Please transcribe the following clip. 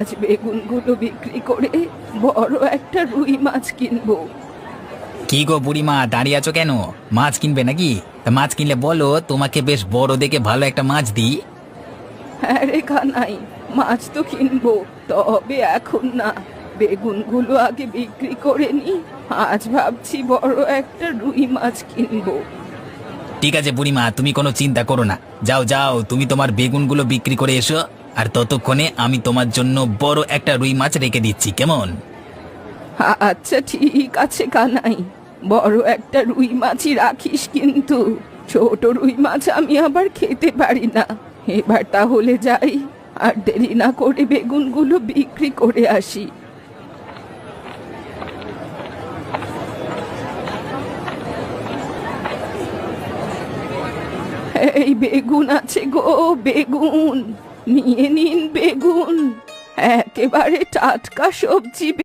আজ বেগুনগুলো বিক্রি করে বড় একটা রুই মাছ কিনবো। কি গো বুড়িমা, দাঁড়িয়ে আছো কেন? মাছ কিনবে নাকি? তা মাছ কিনলে বলো, তোমাকে বেশ বড় দেখে ভালো একটা মাছ দিই। হ্যাঁ রে কানাই, মাছ তো কিনবো, তবে এখন না। বেগুনগুলো আগে বিক্রি করে নি। আজ ভাবছি বড় একটা রুই মাছ কিনবো। ঠিক আছে বুড়িমা, তুমি কোনো চিন্তা করো না। যাও যাও, তুমি তোমার বেগুনগুলো বিক্রি করে এসো। আর ততক্ষণে আমি তোমার জন্য বড় একটা রুই মাছ রেখে দিচ্ছি, কেমন? আচ্ছা ঠিক আছে কানাই, বড় একটা রুই মাছই রাখিস কিন্তু। ছোট রুই মাছ আমি আবার খেতে পারি না। এবার তাহলে যাই, আর দেরি না করে বেগুনগুলো বিক্রি করে আসি। এই বেগুন আছে গো, বেগুন নিয়ে নিন বেগুন, একেবারে টাটকা সবজি।